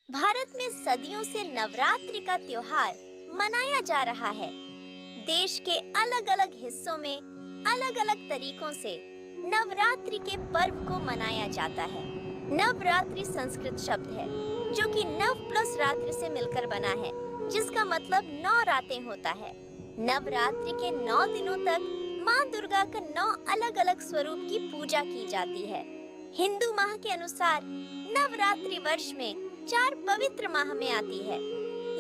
भारत में सदियों से नवरात्रि का त्योहार मनाया जा रहा है। देश के अलग-अलग हिस्सों में अलग-अलग तरीकों से नवरात्रि के पर्व को मनाया जाता है। नवरात्रि संस्कृत शब्द है जो कि नव प्लस रात्रि से मिलकर बना है, जिसका मतलब 9 रातें होता है। नवरात्रि के 9 दिनों तक माँ दुर्गा का 9 अलग-अलग स्वरूप की पूजा की जाती है। हिंदू माह के अनुसार नवरात्रि वर्ष में 4 पवित्र माह में आती है।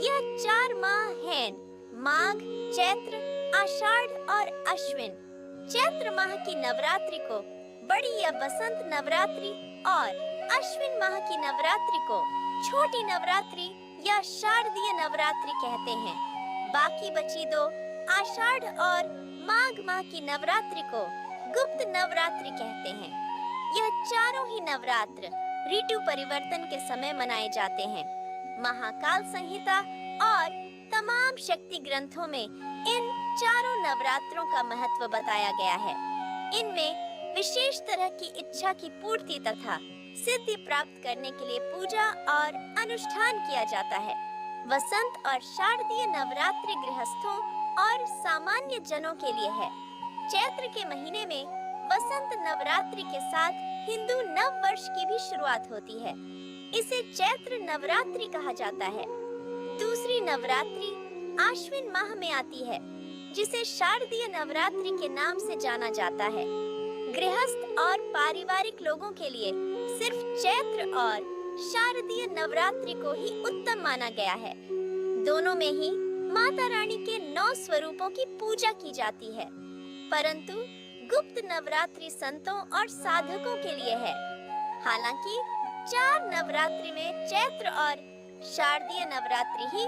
यह 4 माह हैं माघ, चैत्र, आषाढ़ और अश्विन। चैत्र माह की नवरात्रि को बड़ी या बसंत नवरात्रि और अश्विन माह की नवरात्रि को छोटी नवरात्रि या शारदीय नवरात्रि कहते हैं। बाकी बची 2 आषाढ़ और माघ माह की नवरात्रि को गुप्त नवरात्रि कहते हैं। यह चारों ही नवरात्र ऋतु परिवर्तन के समय मनाए जाते हैं। महाकाल संहिता और तमाम शक्ति ग्रंथों में इन चारों नवरात्रों का महत्व बताया गया है। इनमें विशेष तरह की इच्छा की पूर्ति तथा सिद्धि प्राप्त करने के लिए पूजा और अनुष्ठान किया जाता है। वसंत और शारदीय नवरात्रि गृहस्थों और सामान्य जनों के लिए है। चैत्र के महीने में वसंत नवरात्रि के साथ हिंदू नव वर्ष की भी शुरुआत होती है। इसे चैत्र नवरात्रि कहा जाता है। दूसरी नवरात्रि आश्विन माह में आती है, जिसे शारदीय नवरात्रि के नाम से जाना जाता है। गृहस्थ और पारिवारिक लोगों के लिए सिर्फ चैत्र और शारदीय नवरात्रि को ही उत्तम माना गया है। दोनों में ही माता रानी के 9 स्वरूपों की पूजा की जाती है, परंतु गुप्त नवरात्रि संतों और साधकों के लिए है। हालांकि 4 नवरात्रि में चैत्र और शारदीय नवरात्रि ही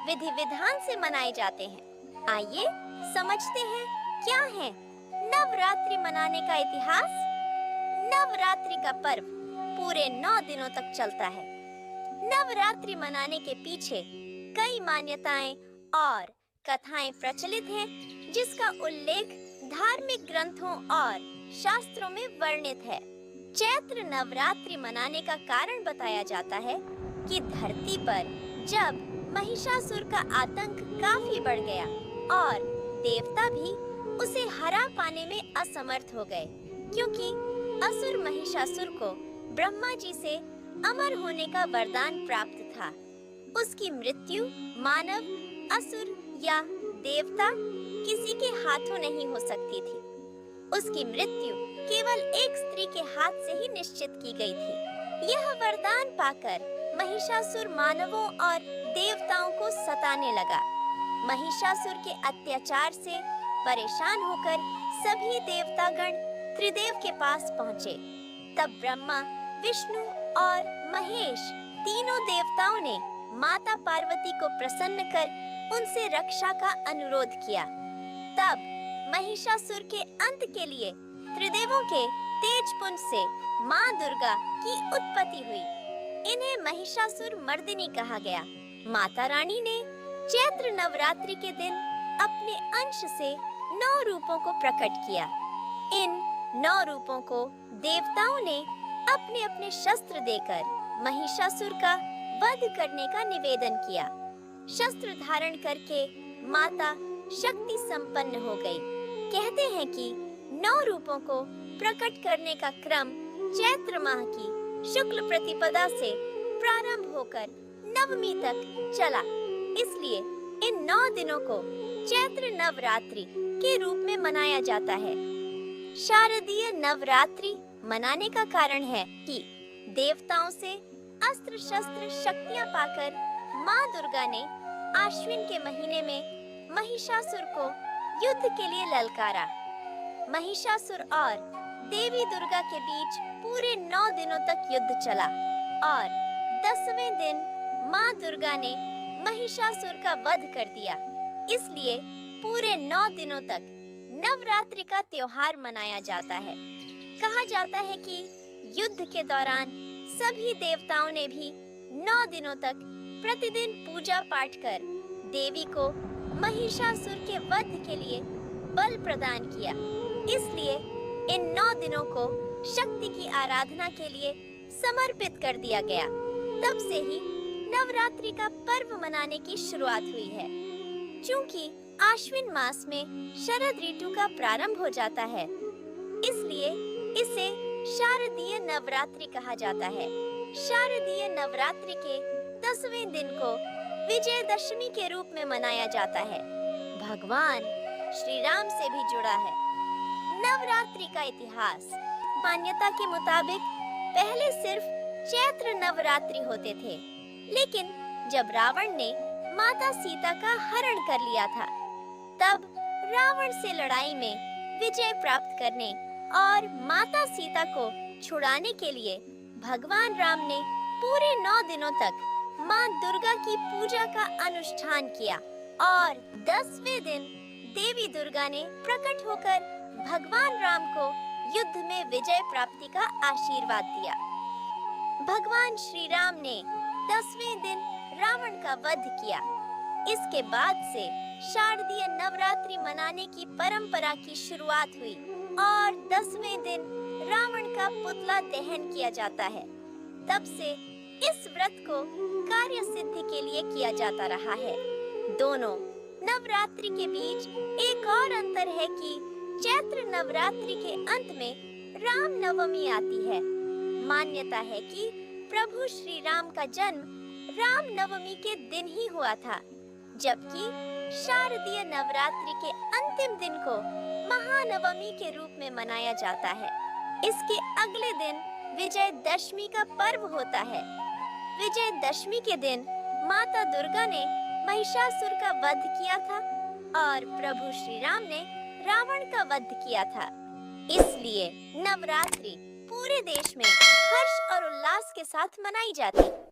विधि विधान से मनाए जाते हैं। आइए समझते हैं क्या है नवरात्रि मनाने का इतिहास। नवरात्रि का पर्व पूरे 9 दिनों तक चलता है। नवरात्रि मनाने के पीछे कई मान्यताएं और कथाएं प्रचलित हैं, जिसका उल्लेख धार्मिक ग्रंथों और शास्त्रों में वर्णित है। चैत्र नवरात्रि मनाने का कारण बताया जाता है कि धरती पर जब महिषासुर का आतंक काफी बढ़ गया और देवता भी उसे हरा पाने में असमर्थ हो गए, क्योंकि असुर महिषासुर को ब्रह्मा जी से अमर होने का वरदान प्राप्त था। उसकी मृत्यु मानव, असुर या देवता किसी के हाथों नहीं हो सकती थी। उसकी मृत्यु केवल एक स्त्री के हाथ से ही निश्चित की गई थी। यह वरदान पाकर महिषासुर मानवों और देवताओं को सताने लगा। महिषासुर के अत्याचार से परेशान होकर सभी देवतागण त्रिदेव के पास पहुँचे। तब ब्रह्मा, विष्णु और महेश तीनों देवताओं ने माता पार्वती को प्रसन्न कर उनसे रक्षा का अनुरोध किया। तब महिषासुर के अंत के लिए त्रिदेवों के तेजपुंज से माँ दुर्गा की उत्पत्ति हुई। इन्हें महिषासुर मर्दिनी कहा गया। माता रानी ने चैत्र नवरात्रि के दिन अपने अंश से 9 रूपों को प्रकट किया। इन 9 रूपों को देवताओं ने अपने अपने शस्त्र देकर महिषासुर का वध करने का निवेदन किया। शस्त्र धारण करके माता शक्ति संपन्न हो गई। कहते हैं कि 9 रूपों को प्रकट करने का क्रम चैत्र माह की शुक्ल प्रतिपदा से प्रारंभ होकर नवमी तक चला। इसलिए इन 9 दिनों को चैत्र नवरात्रि के रूप में मनाया जाता है। शारदीय नवरात्रि मनाने का कारण है कि देवताओं से अस्त्र शस्त्र शक्तियां पाकर माँ दुर्गा ने आश्विन के महीने में महिषासुर को युद्ध के लिए ललकारा। महिषासुर और देवी दुर्गा के बीच पूरे 9 दिनों तक युद्ध चला और 10वें दिन माँ दुर्गा ने महिषासुर का वध कर दिया। इसलिए पूरे 9 दिनों तक नवरात्रि का त्योहार मनाया जाता है। कहा जाता है कि युद्ध के दौरान सभी देवताओं ने भी 9 दिनों तक प्रतिदिन पूजा पाठ कर देवी को महिषासुर के वध के लिए बल प्रदान किया। इसलिए इन 9 दिनों को शक्ति की आराधना के लिए समर्पित कर दिया गया। तब से ही नवरात्रि का पर्व मनाने की शुरुआत हुई है। चूंकि आश्विन मास में शरद ऋतु का प्रारंभ हो जाता है, इसलिए इसे शारदीय नवरात्रि कहा जाता है। शारदीय नवरात्रि के 10वें दिन को विजयदशमी के रूप में मनाया जाता है। भगवान श्री राम से भी जुड़ा है। नवरात्रि का इतिहास। मान्यता के मुताबिक पहले सिर्फ चैत्र नवरात्रि होते थे, लेकिन जब रावण ने माता सीता का हरण कर लिया था, तब रावण से लड़ाई में विजय प्राप्त करने और माता सीता को छुड़ाने के लिए भगवान राम ने पूरे 9 दिनों तक माँ दुर्गा की पूजा का अनुष्ठान किया और 10वें दिन देवी दुर्गा ने प्रकट होकर भगवान राम को युद्ध में विजय प्राप्ति का आशीर्वाद दिया। भगवान श्री राम ने 10वें दिन रावण का वध किया। इसके बाद से शारदीय नवरात्रि मनाने की परंपरा की शुरुआत हुई और 10वें दिन रावण का पुतला दहन किया जाता है। तब से इस व्रत को कार्य सिद्धि के लिए किया जाता रहा है। दोनों नवरात्रि के बीच एक और अंतर है कि चैत्र नवरात्रि के अंत में राम नवमी आती है। मान्यता है कि प्रभु श्री राम का जन्म राम नवमी के दिन ही हुआ था, जबकि शारदीय नवरात्रि के अंतिम दिन को महानवमी के रूप में मनाया जाता है। इसके अगले दिन विजयदशमी का पर्व होता है। विजयदशमी के दिन माता दुर्गा ने महिषासुर का वध किया था और प्रभु श्री राम ने रावण का वध किया था। इसलिए नवरात्रि पूरे देश में हर्ष और उल्लास के साथ मनाई जाती है।